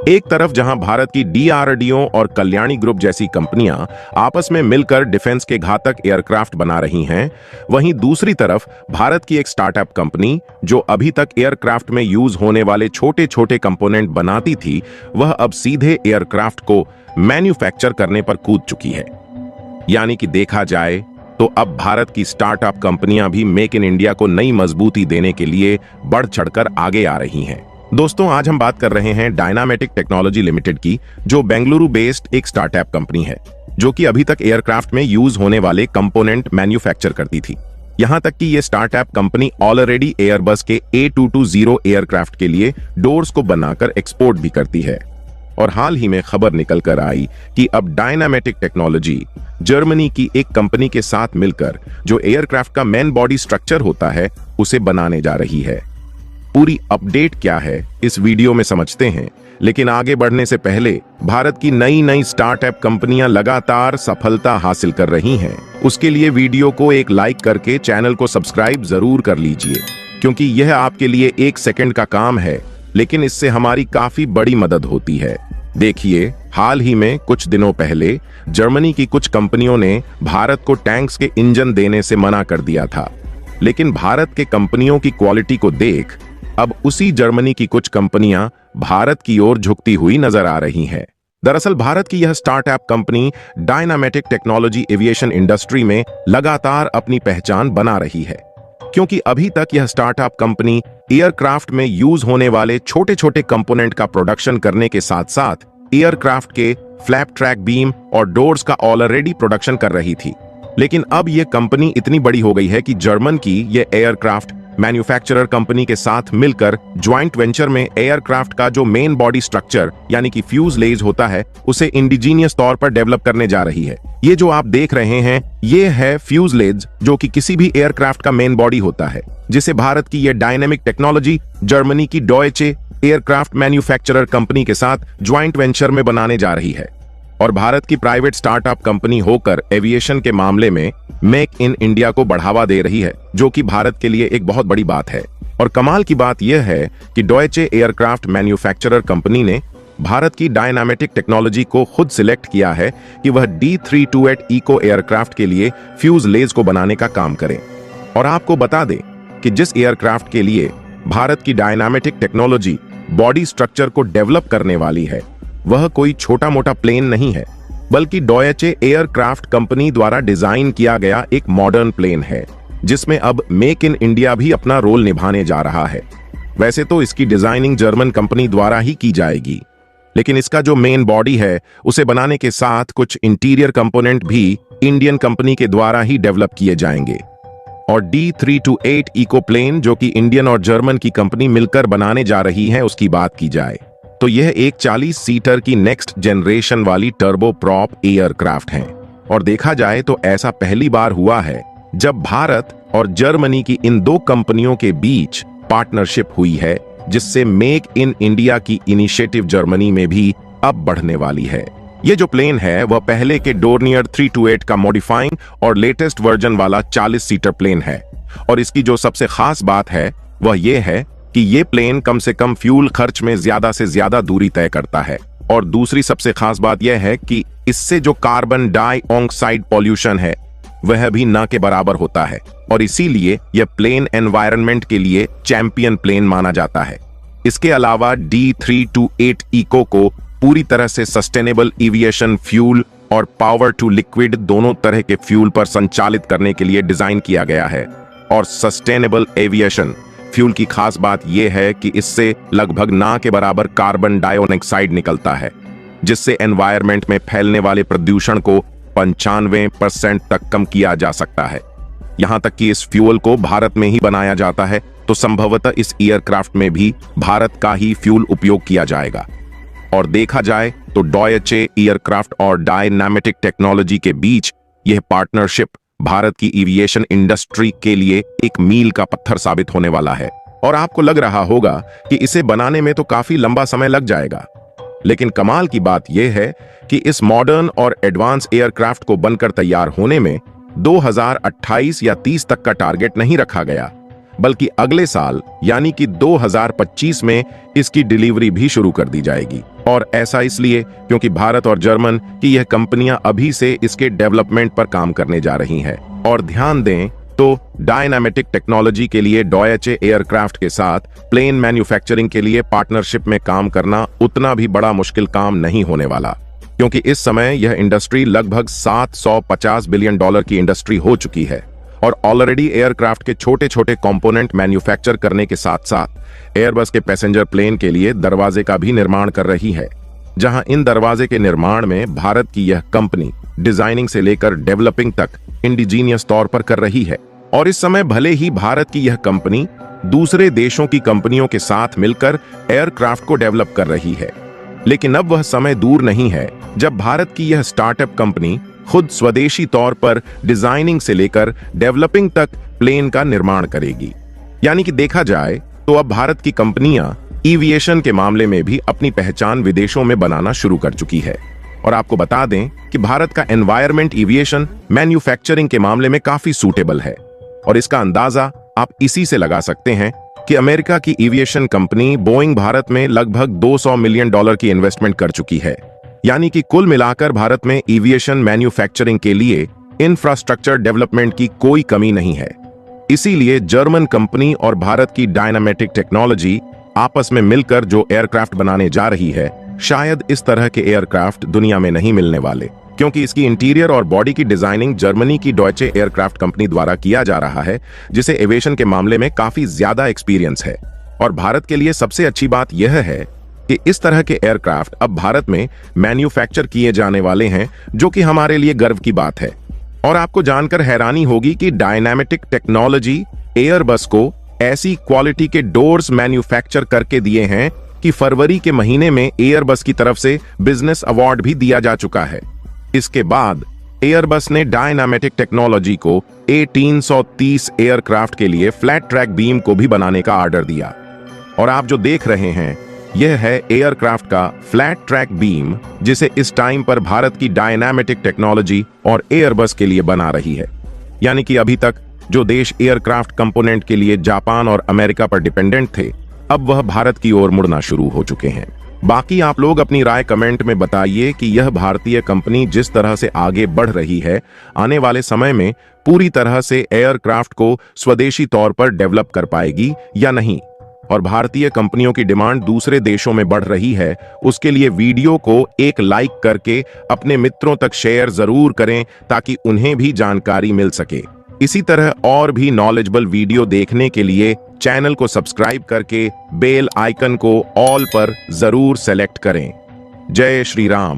एक तरफ जहां भारत की डीआरडीओ और कल्याणी ग्रुप जैसी कंपनियां आपस में मिलकर डिफेंस के घातक एयरक्राफ्ट बना रही हैं, वहीं दूसरी तरफ भारत की एक स्टार्टअप कंपनी जो अभी तक एयरक्राफ्ट में यूज होने वाले छोटे छोटे कंपोनेंट बनाती थी, वह अब सीधे एयरक्राफ्ट को मैन्युफैक्चर करने पर कूद चुकी है। यानी कि देखा जाए तो अब भारत की स्टार्टअप कंपनियां भी मेक इन इंडिया को नई मजबूती देने के लिए बढ़ चढ़कर आगे आ रही हैं। दोस्तों, आज हम बात कर रहे हैं डायनामेटिक टेक्नोलॉजी लिमिटेड की, जो बेंगलुरु बेस्ड एक स्टार्टअप कंपनी है जो कि अभी तक एयरक्राफ्ट में यूज होने वाले कंपोनेंट मैन्युफैक्चर करती थी। यहां तक कि यह स्टार्टअप कंपनी ऑलरेडी एयरबस के A220 एयरक्राफ्ट के लिए डोर्स को बनाकर एक्सपोर्ट भी करती है। और हाल ही में खबर निकल कर आई कि अब डायनामेटिक टेक्नोलॉजी जर्मनी की एक कंपनी के साथ मिलकर जो एयरक्राफ्ट का मेन बॉडी स्ट्रक्चर होता है उसे बनाने जा रही है। पूरी अपडेट क्या है इस वीडियो में समझते हैं, लेकिन आगे बढ़ने से पहले भारत की नई नई स्टार्टअप कंपनियां लगातार सफलता हासिल कर रही हैं। उसके लिए वीडियो को एक लाइक करके चैनल को सब्सक्राइब जरूर कर लीजिए, क्योंकि यह आपके लिए 1 सेकंड का काम है, लेकिन इससे हमारी काफी बड़ी मदद होती है। देखिए, हाल ही में कुछ दिनों पहले जर्मनी की कुछ कंपनियों ने भारत को टैंक्स के इंजन देने से मना कर दिया था, लेकिन भारत के कंपनियों की क्वालिटी को देख अब उसी जर्मनी की कुछ कंपनियां भारत की ओर झुकती हुई नजर आ रही हैं। दरअसल भारत की यह startup company Dynamatic Technology aviation industry में लगातार अपनी पहचान बना रही है, क्योंकि अभी तक यह स्टार्टअप कंपनी एयरक्राफ्ट में यूज होने वाले छोटे छोटे कंपोनेंट का प्रोडक्शन करने के साथ साथ एयरक्राफ्ट के फ्लैप ट्रैक बीम और डोर्स का ऑलरेडी प्रोडक्शन कर रही थी। लेकिन अब यह कंपनी इतनी बड़ी हो गई है कि जर्मन की यह एयरक्राफ्ट मैन्युफैक्चरर कंपनी के साथ मिलकर ज्वाइंट वेंचर में एयरक्राफ्ट का जो मेन बॉडी स्ट्रक्चर यानी कि फ्यूजलेज होता है उसे इंडिजीनियस तौर पर डेवलप करने जा रही है। ये जो आप देख रहे हैं ये है फ्यूजलेज, जो कि किसी भी एयरक्राफ्ट का मेन बॉडी होता है, जिसे भारत की ये डायनेमिक टेक्नोलॉजी जर्मनी की डॉयचे एयरक्राफ्ट मैन्युफैक्चरर कंपनी के साथ ज्वाइंट वेंचर में बनाने जा रही है। और भारत की प्राइवेट स्टार्टअप कंपनी होकर एविएशन के मामले में मेक इन इंडिया को बढ़ावा दे रही है, जो कि भारत के लिए एक बहुत बड़ी बात है। और कमाल की बात यह है कि डॉयचे एयरक्राफ्ट मैन्युफैक्चरर कंपनी ने भारत की डायनामेटिक टेक्नोलॉजी को खुद सिलेक्ट किया है कि वह D328 इको एयरक्राफ्ट के लिए फ्यूजलेज को बनाने का काम करें। और आपको बता दें कि जिस एयरक्राफ्ट के लिए भारत की डायनामेटिक टेक्नोलॉजी बॉडी स्ट्रक्चर को डेवलप करने वाली है, वह कोई छोटा मोटा प्लेन नहीं है, बल्कि डॉयचे एयरक्राफ्ट कंपनी द्वारा डिजाइन किया गया एक मॉडर्न प्लेन है, जिसमें अब मेक इन इंडिया भी अपना रोल निभाने जा रहा है। वैसे तो इसकी डिजाइनिंग जर्मन कंपनी द्वारा ही की जाएगी, लेकिन इसका जो मेन बॉडी है उसे बनाने के साथ कुछ इंटीरियर कंपोनेंट भी इंडियन कंपनी के द्वारा ही डेवलप किए जाएंगे। और D328 इको प्लेन जो कि इंडियन और जर्मन की कंपनी मिलकर बनाने जा रही है, उसकी बात की जाए तो यह एक 40 सीटर की नेक्स्ट जनरेशन वाली टर्बो प्रॉप एयरक्राफ्ट है। और देखा जाए तो ऐसा पहली बार हुआ है जब भारत और जर्मनी की इन दो कंपनियों के बीच पार्टनरशिप हुई है, जिससे मेक इन इंडिया की इनिशिएटिव जर्मनी में भी अब बढ़ने वाली है। ये जो प्लेन है वह पहले के डोर्नियर 328 का मॉडिफाइंग और लेटेस्ट वर्जन वाला 40 सीटर प्लेन है। और इसकी जो सबसे खास बात है वह यह है कि ये प्लेन कम से कम फ्यूल खर्च में ज्यादा से ज्यादा दूरी तय करता है। और दूसरी सबसे खास बात यह है कि इससे जो कार्बन डाइऑक्साइड पॉल्यूशन है वह भी न के बराबर होता है, और इसीलिए यह प्लेन एनवायरनमेंट के लिए चैंपियन प्लेन माना जाता है। इसके अलावा D328 इको को पूरी तरह से सस्टेनेबल एविएशन फ्यूल और पावर टू लिक्विड दोनों तरह के फ्यूल पर संचालित करने के लिए डिजाइन किया गया है। और सस्टेनेबल एविएशन फ्यूल की खास बात यह है कि इससे लगभग ना के बराबर कार्बन डाइऑक्साइड निकलता है, जिससे एनवायरनमेंट में फैलने वाले प्रदूषण को 95% तक कम किया जा सकता है। यहां तक कि इस फ्यूल को भारत में ही बनाया जाता है, तो संभवतः इस एयरक्राफ्ट में भी भारत का ही फ्यूल उपयोग किया जाएगा। और देखा जाए तो डॉयचे एयरक्राफ्ट और डायनामेटिक टेक्नोलॉजी के बीच यह पार्टनरशिप भारत की एविएशन इंडस्ट्री के लिए एक मील का पत्थर साबित होने वाला है। और आपको लग रहा होगा कि इसे बनाने में तो काफी लंबा समय लग जाएगा, लेकिन कमाल की बात यह है कि इस मॉडर्न और एडवांस एयरक्राफ्ट को बनकर तैयार होने में 2028 या 30 तक का टारगेट नहीं रखा गया, बल्कि अगले साल यानी कि 2025 में इसकी डिलीवरी भी शुरू कर दी जाएगी। और ऐसा इसलिए क्योंकि भारत और जर्मन की यह कंपनियां अभी से इसके डेवलपमेंट पर काम करने जा रही हैं। और ध्यान दें तो डायनामेटिक टेक्नोलॉजी के लिए डॉयचे एयरक्राफ्ट के साथ प्लेन मैन्युफैक्चरिंग के लिए पार्टनरशिप में काम करना उतना भी बड़ा मुश्किल काम नहीं होने वाला, क्योंकि इस समय यह इंडस्ट्री लगभग 750 बिलियन डॉलर की इंडस्ट्री हो चुकी है और ऑलरेडी एयरक्राफ्ट के छोटे छोटे कंपोनेंट मैन्युफैक्चर करने के साथ साथ एयरबस के पैसेंजर प्लेन के लिए दरवाजे का भी निर्माण कर रही है, जहां इन दरवाजे के निर्माण में भारत की यह कंपनी डिजाइनिंग से लेकर डेवलपिंग तक इंडिजीनियस तौर पर कर रही है। और इस समय भले ही भारत की यह कंपनी दूसरे देशों की कंपनियों के साथ मिलकर एयरक्राफ्ट को डेवलप कर रही है, लेकिन अब वह समय दूर नहीं है जब भारत की यह स्टार्टअप कंपनी खुद स्वदेशी तौर पर डिजाइनिंग से लेकर डेवलपिंग तक प्लेन का निर्माण करेगी। यानी कि देखा जाए तो अब भारत की कंपनियां एविएशन के मामले में भी अपनी पहचान विदेशों में बनाना शुरू कर चुकी है। और आपको बता दें कि भारत का एनवायरमेंट एविएशन मैन्युफैक्चरिंग के मामले में काफी सूटेबल है, और इसका अंदाजा आप इसी से लगा सकते हैं कि अमेरिका की एविएशन कंपनी बोइंग भारत में लगभग $200 मिलियन की इन्वेस्टमेंट कर चुकी है। यानी कि कुल मिलाकर भारत में एविएशन मैन्युफैक्चरिंग के लिए इंफ्रास्ट्रक्चर डेवलपमेंट की कोई कमी नहीं है। इसीलिए जर्मन कंपनी और भारत की डायनामेटिक टेक्नोलॉजी आपस में मिलकर जो एयरक्राफ्ट बनाने जा रही है, शायद इस तरह के एयरक्राफ्ट दुनिया में नहीं मिलने वाले, क्योंकि इसकी इंटीरियर और बॉडी की डिजाइनिंग जर्मनी की डॉयचे एयरक्राफ्ट कंपनी द्वारा किया जा रहा है, जिसे एविएशन के मामले में काफी ज्यादा एक्सपीरियंस है। और भारत के लिए सबसे अच्छी बात यह है कि इस तरह के एयरक्राफ्ट अब भारत में मैन्युफैक्चर किए जाने वाले हैं, जो कि हमारे लिए गर्व की बात है। और आपको जानकर हैरानी होगी कि डायनामेटिक टेक्नोलॉजी एयरबस को ऐसी क्वालिटी के डोर्स मैन्युफैक्चर करके दिए हैं कि फरवरी के महीने में एयरबस की तरफ से बिजनेस अवार्ड भी दिया जा चुका है। इसके बाद एयरबस ने डायनामेटिक टेक्नोलॉजी को A330 एयरक्राफ्ट के लिए फ्लैट ट्रैक बीम को भी बनाने का ऑर्डर दिया। और आप जो देख रहे हैं यह है एयरक्राफ्ट का फ्लैट ट्रैक बीम, जिसे इस टाइम पर भारत की डायनामेटिक टेक्नोलॉजी और एयरबस के लिए बना रही है। यानी कि अभी तक जो देश एयरक्राफ्ट कंपोनेंट के लिए जापान और अमेरिका पर डिपेंडेंट थे, अब वह भारत की ओर मुड़ना शुरू हो चुके हैं। बाकी आप लोग अपनी राय कमेंट में बताइए कि यह भारतीय कंपनी जिस तरह से आगे बढ़ रही है, आने वाले समय में पूरी तरह से एयरक्राफ्ट को स्वदेशी तौर पर डेवलप कर पाएगी या नहीं। और भारतीय कंपनियों की डिमांड दूसरे देशों में बढ़ रही है, उसके लिए वीडियो को एक लाइक करके अपने मित्रों तक शेयर जरूर करें, ताकि उन्हें भी जानकारी मिल सके। इसी तरह और भी नॉलेजेबल वीडियो देखने के लिए चैनल को सब्सक्राइब करके बेल आइकन को ऑल पर जरूर सेलेक्ट करें। जय श्री राम।